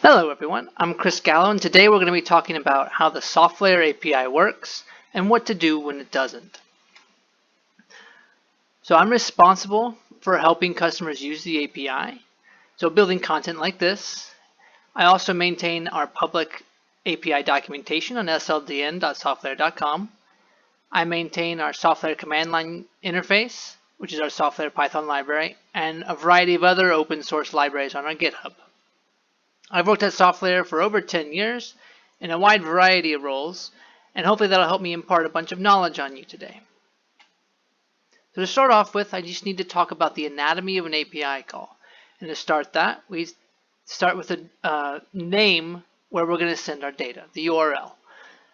Hello everyone, I'm Chris Gallo, and today we're going to be talking about how the SoftLayer API works and what to do when it doesn't. So I'm responsible for helping customers use the API, so building content like this. I also maintain our public API documentation on sldn.softlayer.com. I maintain our SoftLayer command line interface, which is our SoftLayer Python library, and a variety of other open source libraries on our GitHub. I've worked at SoftLayer for over 10 years in a wide variety of roles, and hopefully that'll help me impart a bunch of knowledge on you today. So to start off with, I just need to talk about the anatomy of an API call. And to start that, we start with a name where we're going to send our data, the URL.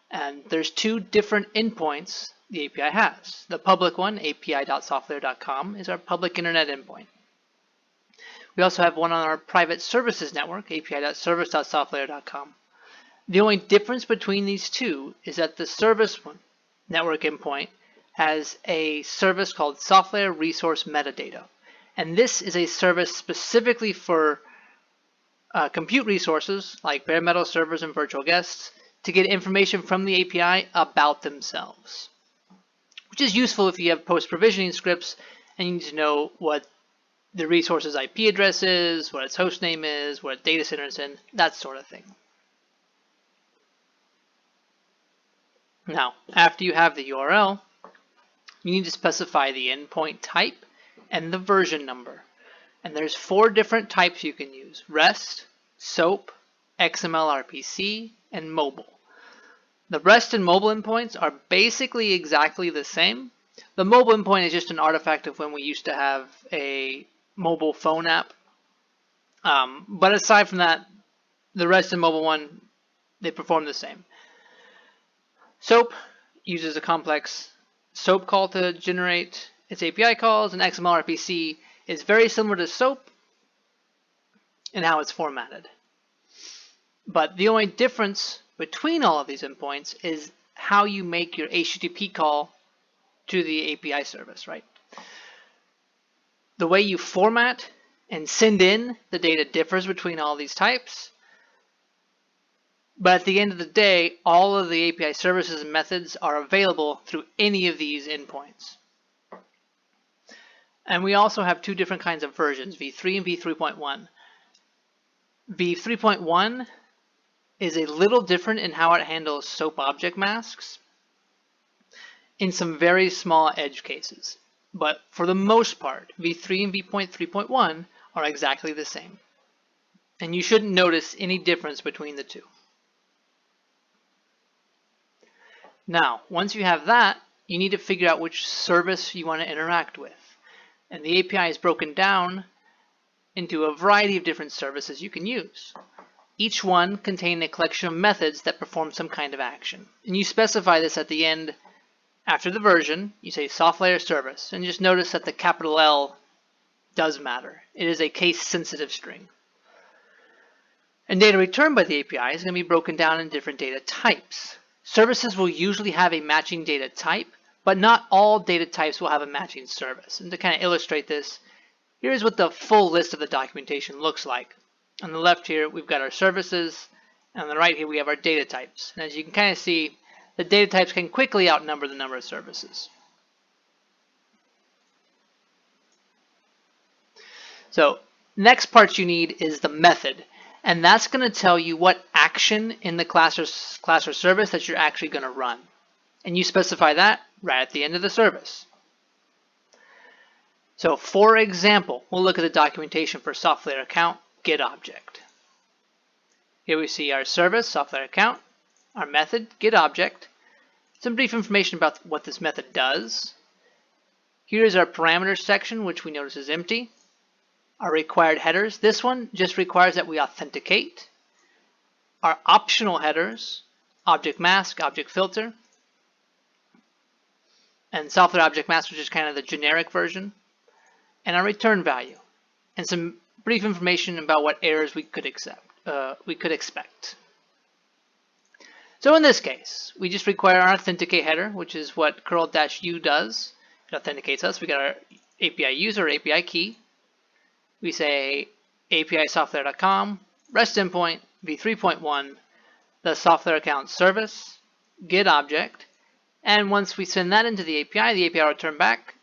And there's two different endpoints the API has. The public one, api.softlayer.com, is our public internet endpoint. We also have one on our private services network, api.service.softlayer.com. The only difference between these two is that the service network endpoint has a service called SoftLayer Resource Metadata. And this is a service specifically for compute resources like bare metal servers and virtual guests to get information from the API about themselves, which is useful if you have post-provisioning scripts and you need to know what the resource's IP address is, what its host name is, what data center is in, that sort of thing. Now, after you have the URL, you need to specify the endpoint type and the version number. And there's 4 different types you can use: REST, SOAP, XML RPC, and mobile. The REST and mobile endpoints are basically exactly the same. The mobile endpoint is just an artifact of when we used to have a mobile phone app. But aside from that, the REST and mobile one, they perform the same. SOAP uses a complex SOAP call to generate its API calls, and XML RPC is very similar to SOAP in how it's formatted. But the only difference between all of these endpoints is how you make your HTTP call to the API service, right? The way you format and send in the data differs between all these types. But at the end of the day, all of the API services and methods are available through any of these endpoints. And we also have 2 different kinds of versions, v3 and v3.1. v3.1 is a little different in how it handles SOAP object masks in some very small edge cases. But for the most part, v3 and v.3.1 are exactly the same. And you shouldn't notice any difference between the two. Now, once you have that, you need to figure out which service you want to interact with. And the API is broken down into a variety of different services you can use. Each one contains a collection of methods that perform some kind of action. And you specify this at the end. After the version, you say SoftLayer service, and just notice that the capital L does matter. It is a case-sensitive string. And data returned by the API is going to be broken down in different data types. Services will usually have a matching data type, but not all data types will have a matching service. And to kind of illustrate this, here's what the full list of the documentation looks like. On the left here, we've got our services, and on the right here, we have our data types. And as you can kind of see, the data types can quickly outnumber the number of services. So next part you need is the method, and that's going to tell you what action in the class or service that you're actually going to run. And you specify that right at the end of the service. So for example, we'll look at the documentation for SoftLayer account getObject. Here we see our service, SoftLayer account, our method, getObject, some brief information about what this method does. Here is our parameters section, which we notice is empty. Our required headers, this one just requires that we authenticate. Our optional headers, object mask, object filter, and SoftLayer object mask, which is kind of the generic version, and our return value, and some brief information about what errors we could expect. So in this case, we just require our authenticate header, which is what curl-u does. It authenticates us. We got our API user, API key. We say API softlayer.com, REST endpoint, v3.1, the SoftLayer account service, get object, and once we send that into the API will return back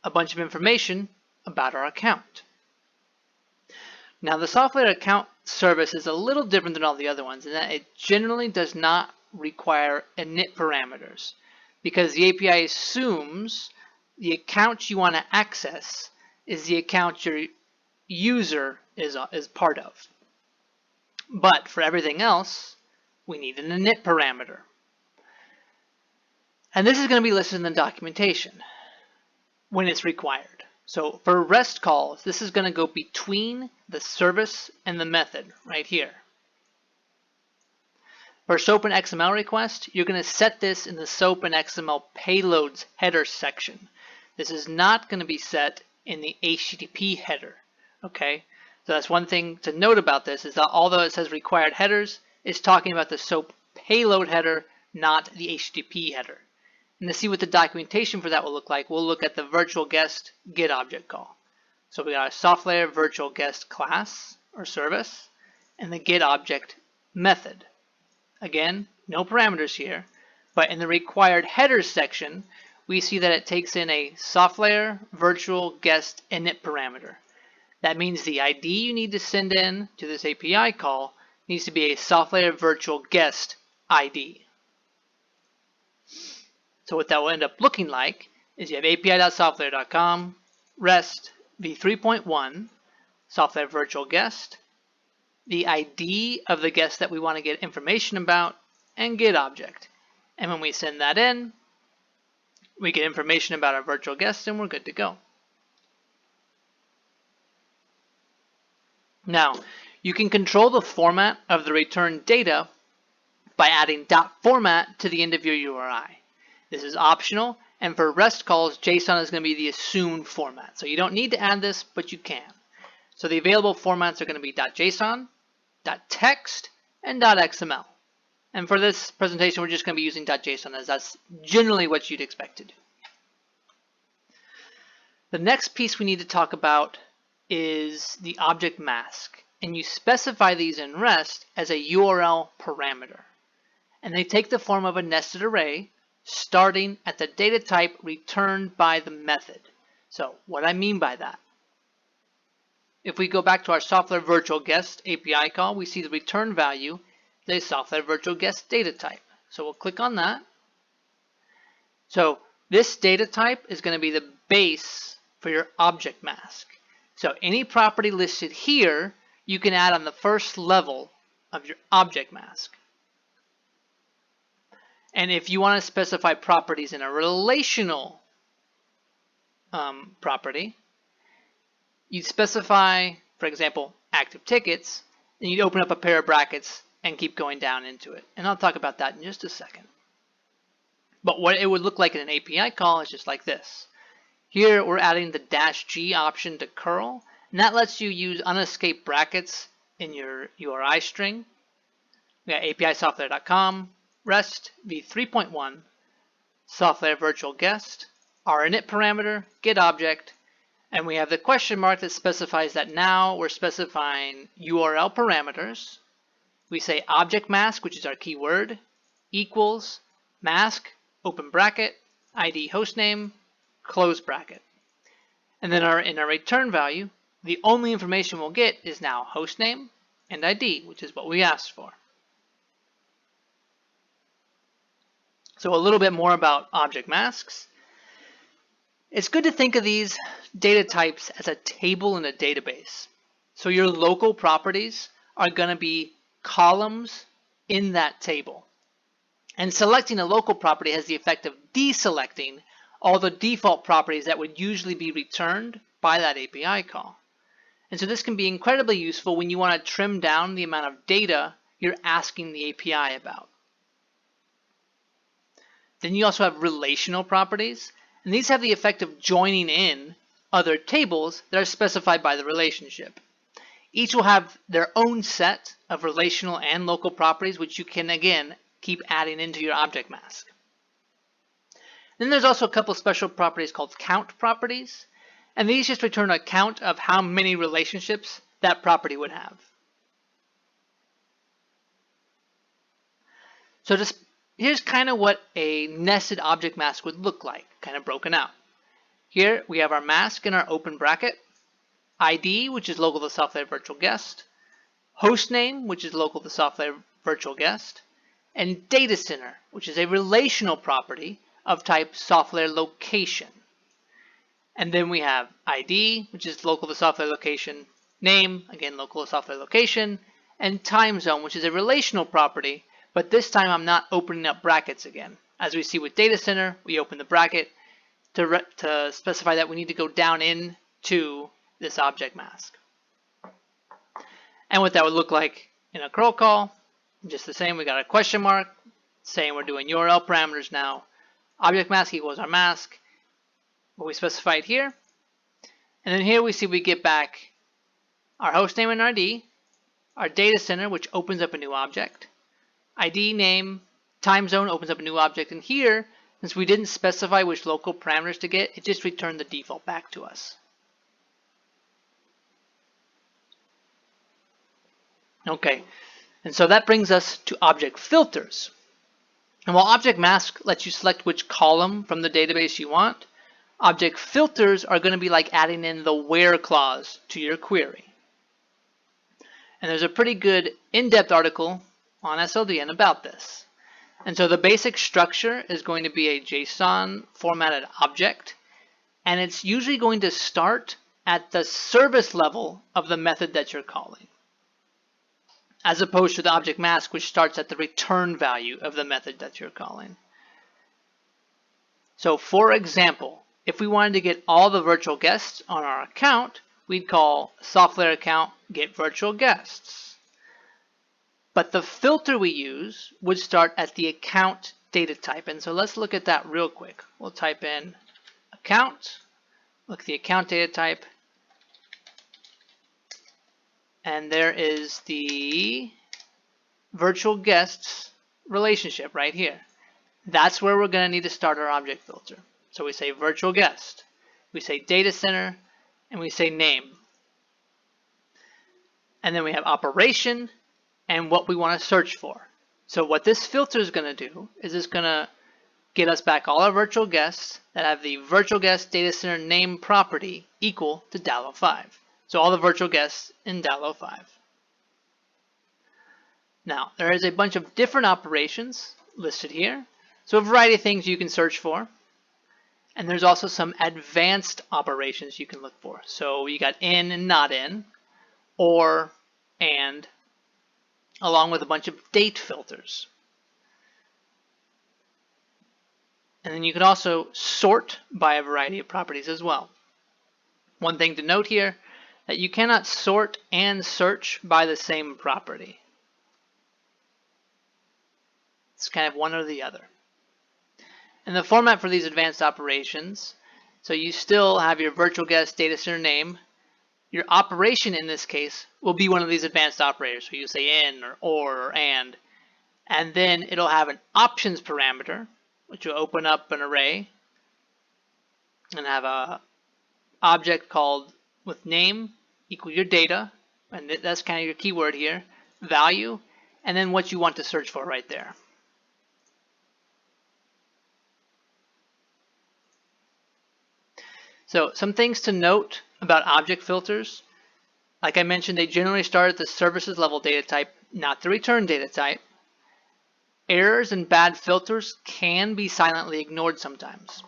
a bunch of information about our account. Now the SoftLayer account service is a little different than all the other ones in that it generally does not require init parameters because the API assumes the account you want to access is the account your user is part of. But for everything else, we need an init parameter. And this is going to be listed in the documentation when it's required. So for REST calls, this is going to go between the service and the method right here. For SOAP and XML request, you're going to set this in the SOAP and XML payloads header section. This is not going to be set in the HTTP header. Okay, so that's one thing to note about this is that although it says required headers, it's talking about the SOAP payload header, not the HTTP header. And to see what the documentation for that will look like, we'll look at the virtual guest get object call. So we got our SoftLayer virtual guest class or service and the get object method. Again, no parameters here, but in the required headers section, we see that it takes in a SoftLayer virtual guest init parameter. That means the ID you need to send in to this API call needs to be a SoftLayer virtual guest ID. So what that will end up looking like is you have api.softlayer.com, REST v3.1, SoftLayer virtual guest, the ID of the guest that we want to get information about, and get object. And when we send that in, we get information about our virtual guest and we're good to go. Now, you can control the format of the return data by adding .format to the end of your URI. This is optional, and for REST calls, JSON is going to be the assumed format. So you don't need to add this, but you can. So the available formats are going to be .json, .text, and .xml. And for this presentation, we're just going to be using .json as that's generally what you'd expect to do. The next piece we need to talk about is the object mask. And you specify these in REST as a URL parameter. And they take the form of a nested array starting at the data type returned by the method. So what I mean by that, if we go back to our SoftLayer virtual guest API call, we see the return value, the SoftLayer virtual guest data type. So we'll click on that. So this data type is going to be the base for your object mask. So any property listed here, you can add on the first level of your object mask. And if you want to specify properties in a relational property, you'd specify, for example, active tickets, and you'd open up a pair of brackets and keep going down into it. And I'll talk about that in just a second. But what it would look like in an API call is just like this. Here we're adding the -G option to curl, and that lets you use unescaped brackets in your URI string. We got api.softlayer.com, REST v3.1, SoftLayer virtual guest, our init parameter, get object, and we have the question mark that specifies that now we're specifying URL parameters. We say object mask, which is our keyword, equals mask, open bracket, ID hostname, close bracket. And then in our return value, the only information we'll get is now hostname and ID, which is what we asked for. So a little bit more about object masks. It's good to think of these data types as a table in a database. So your local properties are going to be columns in that table. And selecting a local property has the effect of deselecting all the default properties that would usually be returned by that API call. And so this can be incredibly useful when you want to trim down the amount of data you're asking the API about. Then you also have relational properties, and these have the effect of joining in other tables that are specified by the relationship. Each will have their own set of relational and local properties, which you can, again, keep adding into your object mask. Then there's also a couple special properties called count properties, and these just return a count of how many relationships that property would have. So here's kind of what a nested object mask would look like, kind of broken out. Here we have our mask in our open bracket, ID, which is local to SoftLayer virtual guest, hostname, which is local to SoftLayer virtual guest, and data center, which is a relational property of type SoftLayer location. And then we have ID, which is local to SoftLayer location, name, again local to SoftLayer location, and time zone, which is a relational property, but this time I'm not opening up brackets again. As we see with data center, we open the bracket to specify that we need to go down into this object mask. And what that would look like in a curl call, just the same, we got a question mark saying we're doing URL parameters now. Object mask equals our mask, what we specified here. And then here we see we get back our hostname and ID, our data center, which opens up a new object, ID, name, time zone opens up a new object, and here, since we didn't specify which local parameters to get, it just returned the default back to us. Okay, and so that brings us to object filters. And while object mask lets you select which column from the database you want, object filters are going to be like adding in the where clause to your query. And there's a pretty good in-depth article on SLDN about this. And so the basic structure is going to be a JSON formatted object, and it's usually going to start at the service level of the method that you're calling, as opposed to the object mask, which starts at the return value of the method that you're calling. So for example, if we wanted to get all the virtual guests on our account, we'd call SoftLayer account get virtual guests. But the filter we use would start at the account data type. And so let's look at that real quick. We'll type in account, look at the account data type, and there is the virtual guests relationship right here. That's where we're going to need to start our object filter. So we say virtual guest, we say data center, and we say name. And then we have operation and what we want to search for. So what this filter is going to do is it's going to get us back all our virtual guests that have the virtual guest data center name property equal to Gallo 5. So all the virtual guests in Gallo 5. Now, there is a bunch of different operations listed here. So a variety of things you can search for. And there's also some advanced operations you can look for. So you got in and not in, or, and, along with a bunch of date filters. And then you can also sort by a variety of properties as well. One thing to note here, that you cannot sort and search by the same property. It's kind of one or the other. And the format for these advanced operations, so you still have your virtual guest data center name. Your operation in this case will be one of these advanced operators. So you say in or and then it'll have an options parameter, which will open up an array and have a object called with name equal your data, and that's kind of your keyword here, value, and then what you want to search for right there. So some things to note about object filters. Like I mentioned, they generally start at the services level data type, not the return data type. Errors and bad filters can be silently ignored sometimes.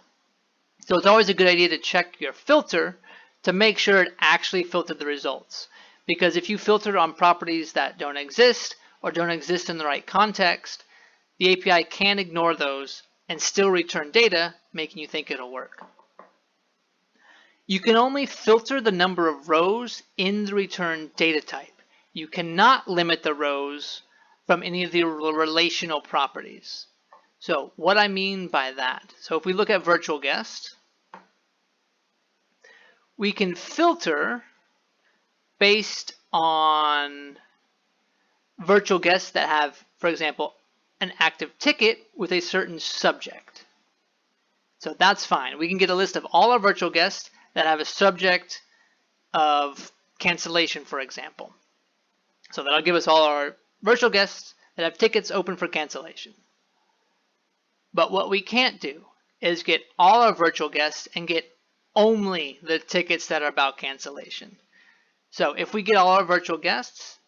So it's always a good idea to check your filter to make sure it actually filtered the results. Because if you filter on properties that don't exist or don't exist in the right context, the API can ignore those and still return data, making you think it'll work. You can only filter the number of rows in the return data type. You cannot limit the rows from any of the relational properties. So what I mean by that, so if we look at virtual guest, we can filter based on virtual guests that have, for example, an active ticket with a certain subject. So that's fine. We can get a list of all our virtual guests that have a subject of cancellation, for example. So that'll give us all our virtual guests that have tickets open for cancellation. But what we can't do is get all our virtual guests and get only the tickets that are about cancellation. So if we get all our virtual guests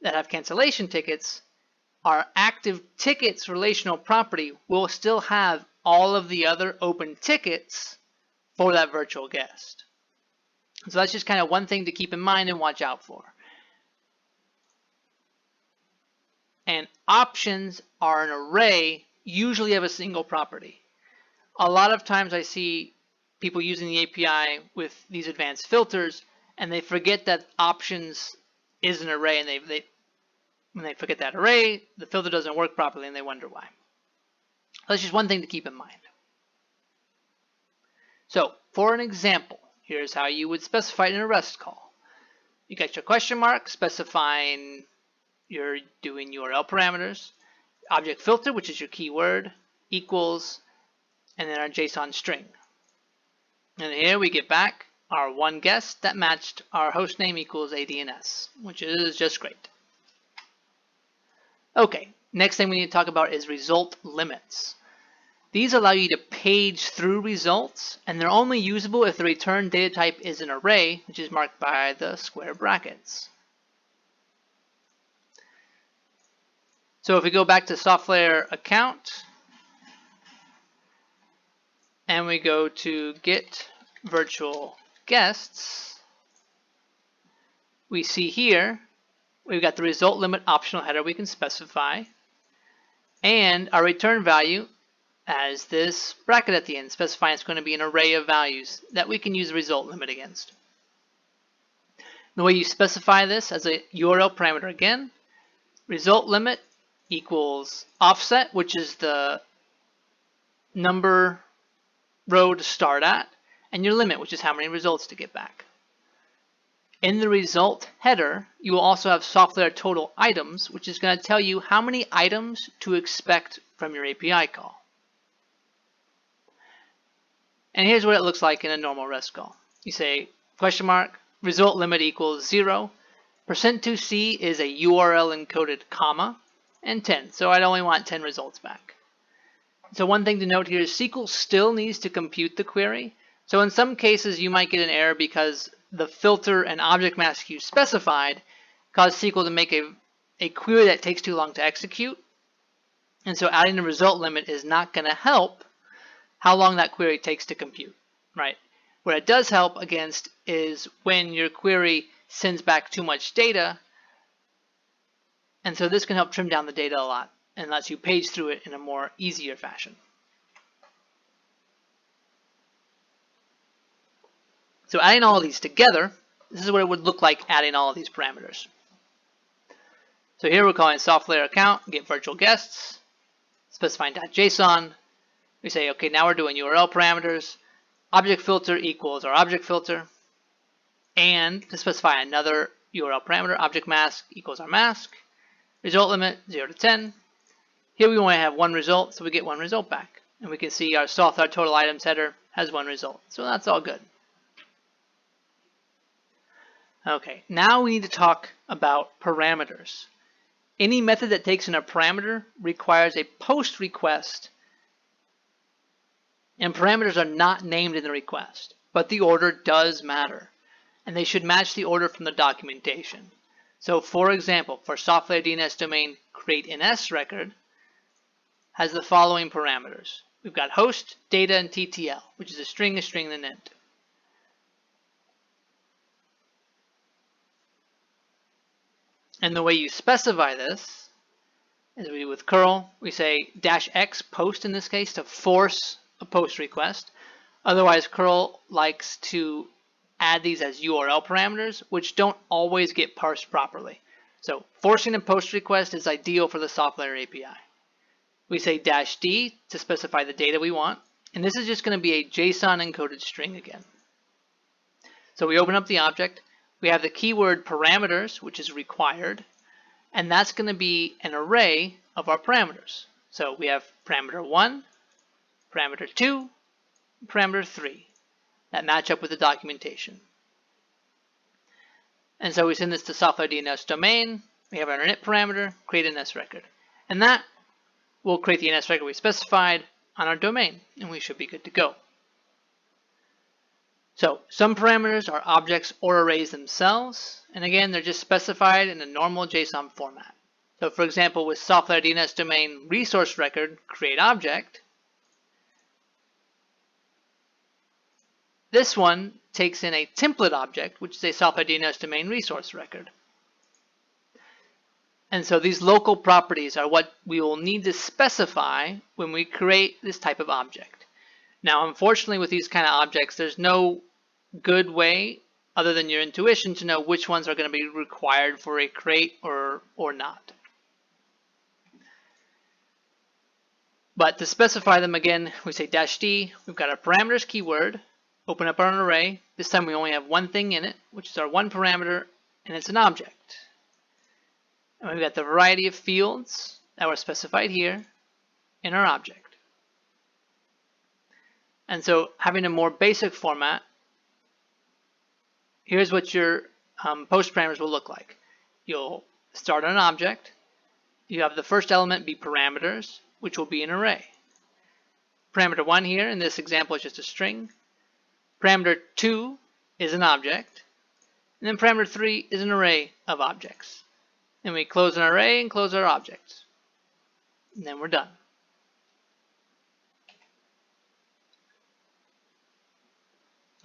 that have cancellation tickets, our active tickets relational property will still have all of the other open tickets for that virtual guest. So that's just kind of one thing to keep in mind and watch out for. And options are an array, usually of a single property. A lot of times I see people using the API with these advanced filters, and they forget that options is an array, and when they forget that array, the filter doesn't work properly, and they wonder why. That's just one thing to keep in mind. So for an example, here's how you would specify it in a REST call. You got your question mark specifying you're doing URL parameters, object filter, which is your keyword, equals, and then our JSON string. And here we get back our one guest that matched our host name equals ADNS, which is just great. Okay, next thing we need to talk about is result limits. These allow you to page through results, and they're only usable if the return data type is an array, which is marked by the square brackets. So if we go back to SoftLayer account, and we go to get virtual guests, we see here we've got the result limit optional header we can specify, and our return value as this bracket at the end, specifying it's going to be an array of values that we can use the result limit against. The way you specify this as a URL parameter again, result limit equals offset, which is the number row to start at, and your limit, which is how many results to get back. In the result header, you will also have SoftLayer total items, which is going to tell you how many items to expect from your API call. And here's what it looks like in a normal REST call. You say question mark, result limit equals 0, %2c is a URL encoded comma, and 10. So I'd only want 10 results back. So one thing to note here is SQL still needs to compute the query. So in some cases you might get an error because the filter and object mask you specified cause SQL to make a query that takes too long to execute. And so adding the result limit is not going to help how long that query takes to compute, right? What it does help against is when your query sends back too much data, and so this can help trim down the data a lot and lets you page through it in a more easier fashion. So adding all of these together, this is what it would look like adding all of these parameters. So here we're calling SoftLayer account, get virtual guests, specifying .json. We say, okay, now we're doing URL parameters. Object filter equals our object filter. And to specify another URL parameter, object mask equals our mask. Result limit 0 to 10. Here we only have one result, so we get one result back. And we can see our SoftLayer total items header has one result. So that's all good. Okay, now we need to talk about parameters. Any method that takes in a parameter requires a post request, and parameters are not named in the request, but the order does matter, and they should match the order from the documentation. So for example, for SoftLayer DNS domain createNS record has the following parameters. We've got host, data, and TTL, which is a string, and an int. And the way you specify this is we do with curl, we say -x post in this case to force a post request. Otherwise, curl likes to add these as URL parameters, which don't always get parsed properly. So forcing a post request is ideal for the SoftLayer API. We say -d to specify the data we want, and this is just going to be a JSON encoded string again. So we open up the object. We have the keyword parameters, which is required, and that's going to be an array of our parameters. So we have parameter 1, parameter 2, parameter 3 that match up with the documentation. And so we send this to SoftLayer DNS domain. We have our init parameter, create a NS record. And that will create the NS record we specified on our domain, and we should be good to go. So some parameters are objects or arrays themselves, and again, they're just specified in a normal JSON format. So for example, with SoftLayer DNS domain resource record create object, this one takes in a template object, which is a SoftLayer DNS domain resource record. And so these local properties are what we will need to specify when we create this type of object. Now, unfortunately, with these kind of objects, there's no good way other than your intuition to know which ones are going to be required for a create or not. But to specify them again, we say -d, we've got our parameters keyword, open up our array. This time we only have one thing in it, which is our one parameter, and it's an object. And we've got the variety of fields that were specified here in our object. And so having a more basic format, here's what your post parameters will look like. You'll start an object. You have the first element be parameters, which will be an array. Parameter 1 here in this example is just a string. Parameter 2 is an object. And then parameter 3 is an array of objects. And we close an array and close our objects. And then we're done.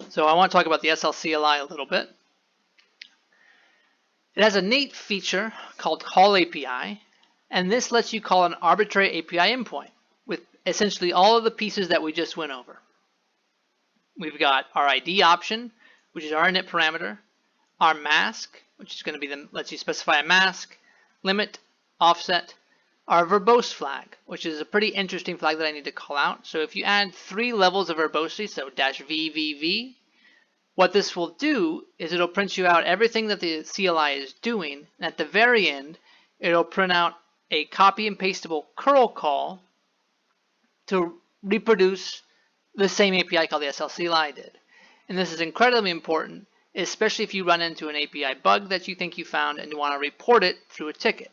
So I want to talk about the SLCLI a little bit. It has a neat feature called Call API, and this lets you call an arbitrary API endpoint with essentially all of the pieces that we just went over. We've got our ID option, which is our init parameter, our mask, which is going to be lets you specify a mask, limit, offset, our verbose flag, which is a pretty interesting flag that I need to call out. So if you add 3 levels of verbosity, so -VVV, what this will do is it'll print you out everything that the CLI is doing, and at the very end, it'll print out a copy and pastable curl call to reproduce the same API call the SLCLI did. And this is incredibly important, especially if you run into an API bug that you think you found and you want to report it through a ticket.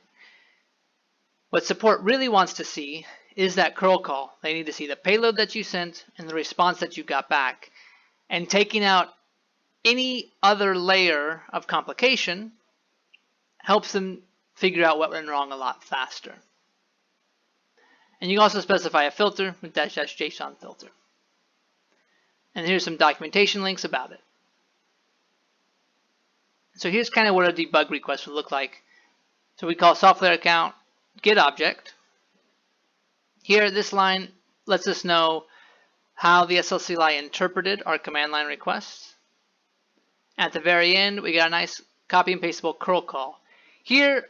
What support really wants to see is that curl call. They need to see the payload that you sent and the response that you got back. And taking out any other layer of complication helps them figure out what went wrong a lot faster. And you can also specify a filter with --JSON filter. And here's some documentation links about it. So here's kind of what a debug request would look like. So we call SoftLayer account get object. Here, this line lets us know how the SLCLI interpreted our command line requests. At the very end, we got a nice copy and pastable curl call. Here,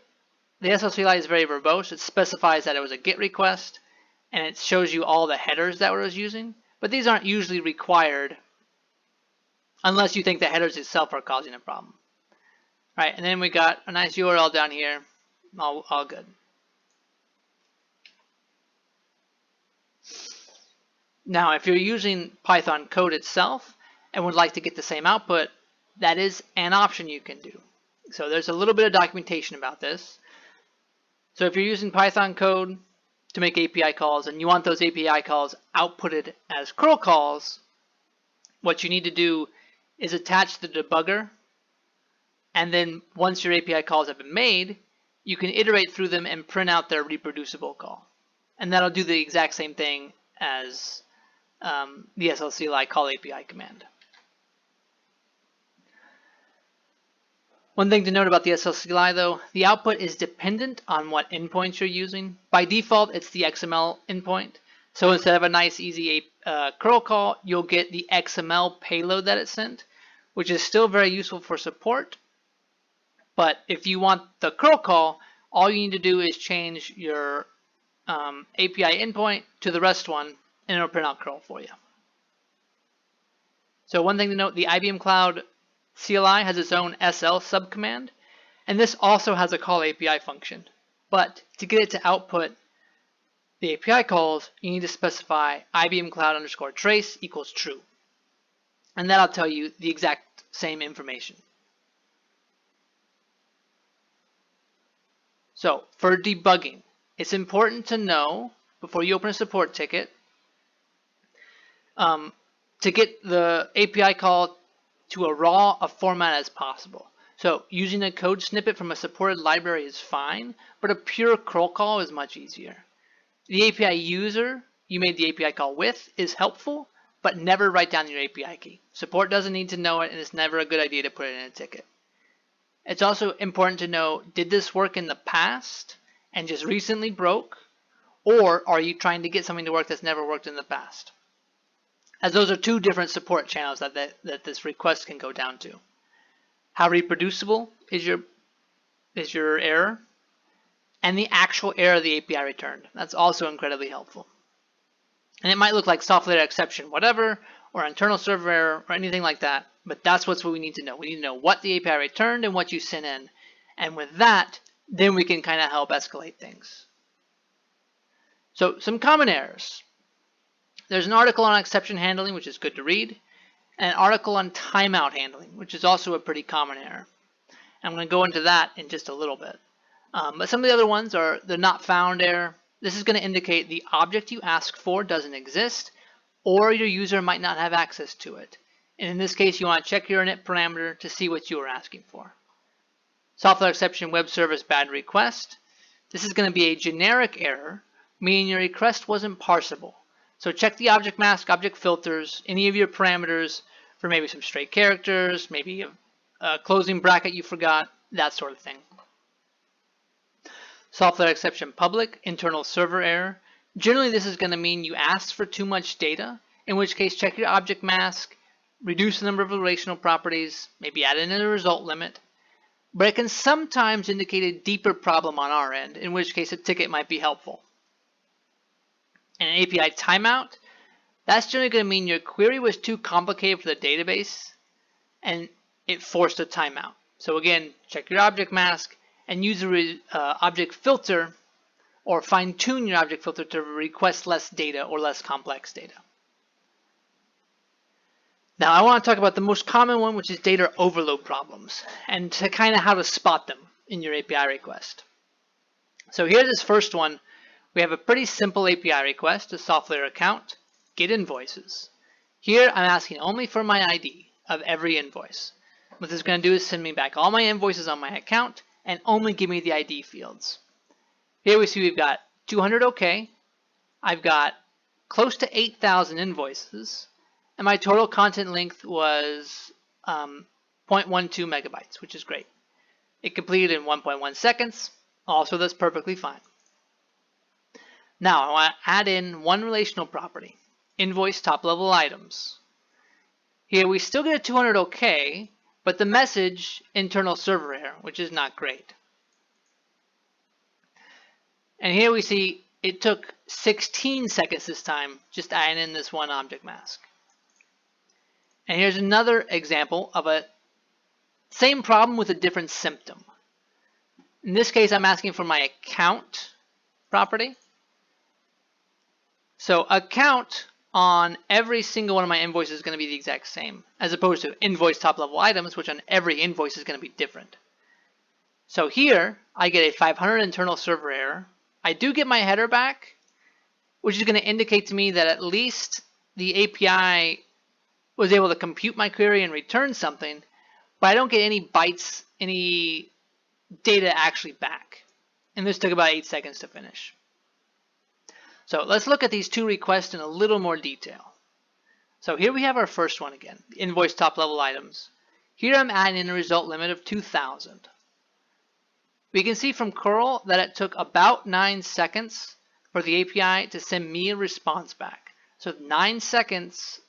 the SLCLI is very verbose. It specifies that it was a GET request, and it shows you all the headers that it was using. But these aren't usually required unless you think the headers itself are causing a problem. Right, and then we got a nice URL down here, all good. Now, if you're using Python code itself and would like to get the same output, that is an option you can do. So there's a little bit of documentation about this. So if you're using Python code to make API calls and you want those API calls outputted as curl calls, what you need to do is attach the debugger, and then once your API calls have been made, you can iterate through them and print out their reproducible call. And that'll do the exact same thing as the SLCLI call API command. One thing to note about the SLCLI though, the output is dependent on what endpoints you're using. By default, it's the XML endpoint. So instead of a nice easy curl call, you'll get the XML payload that it sent, which is still very useful for support. But if you want the curl call, all you need to do is change your API endpoint to the REST one, and it'll print out curl for you. So one thing to note, the IBM Cloud CLI has its own SL subcommand, and this also has a call API function. But to get it to output the API calls, you need to specify IBM Cloud _trace equals true. And that'll tell you the exact same information. So for debugging, it's important to know before you open a support ticket to get the API call to a raw a format as possible. So using a code snippet from a supported library is fine, but a pure curl call is much easier. The API user you made the API call with is helpful, but never write down your API key. Support doesn't need to know it, and it's never a good idea to put it in a ticket. It's also important to know, did this work in the past and just recently broke, or are you trying to get something to work that's never worked in the past? As those are two different support channels that this request can go down to. How reproducible is your error? And the actual error the API returned. That's also incredibly helpful. And it might look like SoftLayer exception, whatever, or internal server error, or anything like that, but that's what we need to know. We need to know what the API returned and what you sent in. And with that, then we can kind of help escalate things. So some common errors. There's an article on exception handling, which is good to read, and an article on timeout handling, which is also a pretty common error. I'm going to go into that in just a little bit. But some of the other ones are the not found error. This is going to indicate the object you ask for doesn't exist, or your user might not have access to it. And in this case, you want to check your init parameter to see what you are asking for. SoftLayer exception web service bad request. This is going to be a generic error, meaning your request wasn't parsable. So check the object mask, object filters, any of your parameters for maybe some stray characters, maybe a closing bracket you forgot, that sort of thing. SoftLayer exception public, internal server error. Generally, this is going to mean you asked for too much data, in which case check your object mask, reduce the number of relational properties, maybe add in a result limit. But it can sometimes indicate a deeper problem on our end, in which case a ticket might be helpful. And an API timeout, that's generally going to mean your query was too complicated for the database and it forced a timeout. So again, check your object mask and use the object filter or fine-tune your object filter to request less data or less complex data. Now I want to talk about the most common one, which is data overload problems, and to kind of how to spot them in your API request. So here's this first one. We have a pretty simple API request, a SoftLayer account, get invoices. Here I'm asking only for my ID of every invoice. What this is going to do is send me back all my invoices on my account and only give me the ID fields. Here we see we've got 200 OK, I've got close to 8,000 invoices, and my total content length was 0.12 megabytes, which is great. It completed in 1.1 seconds, also that's perfectly fine. Now I want to add in one relational property, invoice top level items. Here we still get a 200 OK, but the message internal server error, which is not great. And here we see it took 16 seconds this time, just adding in this one object mask. And here's another example of a same problem with a different symptom. In this case, I'm asking for my account property. So account on every single one of my invoices is going to be the exact same, as opposed to invoice top level items, which on every invoice is going to be different. So here I get a 500 internal server error. I do get my header back, which is going to indicate to me that at least the API was able to compute my query and return something, but I don't get any bytes, any data actually back. And this took about 8 seconds to finish. So let's look at these two requests in a little more detail. So here we have our first one again, the invoice top level items. Here I'm adding in a result limit of 2,000. We can see from curl that it took about 9 seconds for the API to send me a response back. So 9 seconds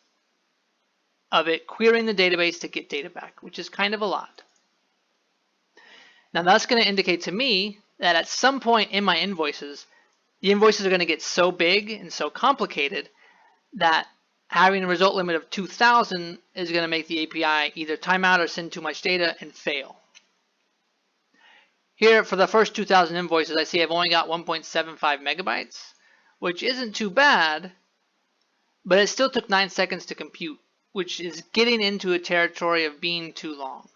of it querying the database to get data back, which is kind of a lot. Now that's going to indicate to me that at some point in my invoices, the invoices are going to get so big and so complicated that having a result limit of 2,000 is going to make the API either timeout or send too much data and fail. Here for the first 2,000 invoices, I see I've only got 1.75 megabytes, which isn't too bad, but it still took 9 seconds to compute, which is getting into a territory of being too long.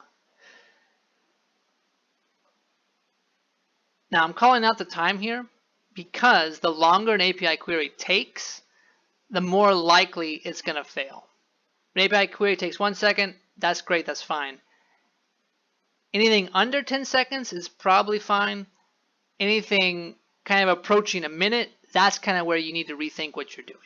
Now I'm calling out the time here because the longer an API query takes, the more likely it's going to fail. An API query takes 1 second, that's great, that's fine. Anything under 10 seconds is probably fine. Anything kind of approaching a minute, that's kind of where you need to rethink what you're doing.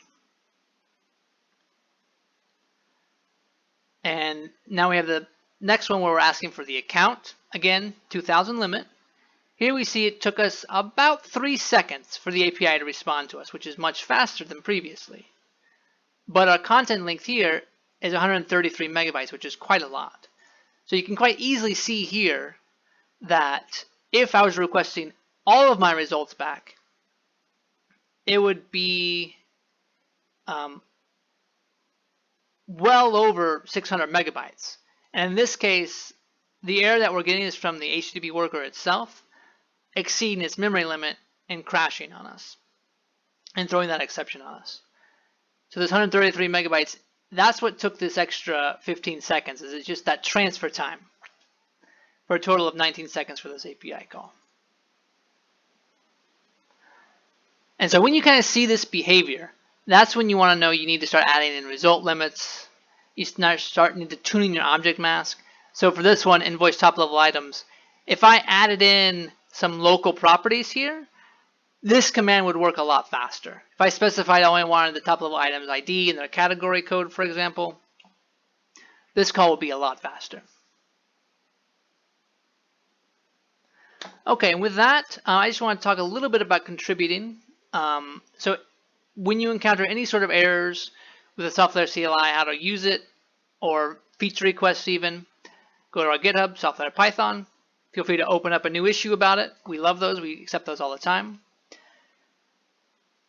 And now we have the next one where we're asking for the account. Again, 2000 limit. Here we see it took us about 3 seconds for the API to respond to us, which is much faster than previously. But our content length here is 133 megabytes, which is quite a lot. So you can quite easily see here that if I was requesting all of my results back, it would be well over 600 megabytes. And in this case, the error that we're getting is from the HTTP worker itself exceeding its memory limit and crashing on us and throwing that exception on us. So this 133 megabytes, that's what took this extra 15 seconds, is it's just that transfer time for a total of 19 seconds for this API call. And so when you kind of see this behavior, that's when you want to know you need to start adding in result limits. You start need to tuning your object mask. So for this one, invoice top level items, if I added in some local properties here, this command would work a lot faster. If I specified I only wanted the top level items ID and their category code, for example, this call would be a lot faster. Okay, and with that, I just want to talk a little bit about contributing. So when you encounter any sort of errors with the SoftLayer CLI, how to use it, or feature requests even, go to our GitHub, SoftLayer Python. Feel free to open up a new issue about it. We love those. We accept those all the time.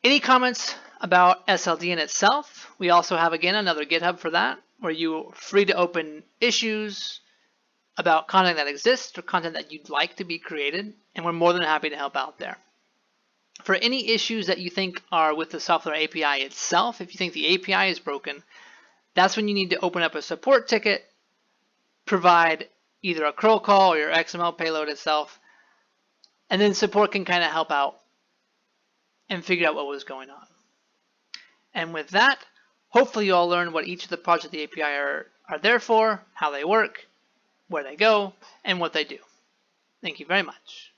Any comments about SLDN itself? We also have, again, another GitHub for that, where you're free to open issues about content that exists or content that you'd like to be created, and we're more than happy to help out there. For any issues that you think are with the SoftLayer API itself, if you think the API is broken, that's when you need to open up a support ticket, provide either a curl call or your XML payload itself, and then support can kind of help out and figure out what was going on. And with that, hopefully you all learned what each of the parts of the API are there for, how they work, where they go, and what they do. Thank you very much.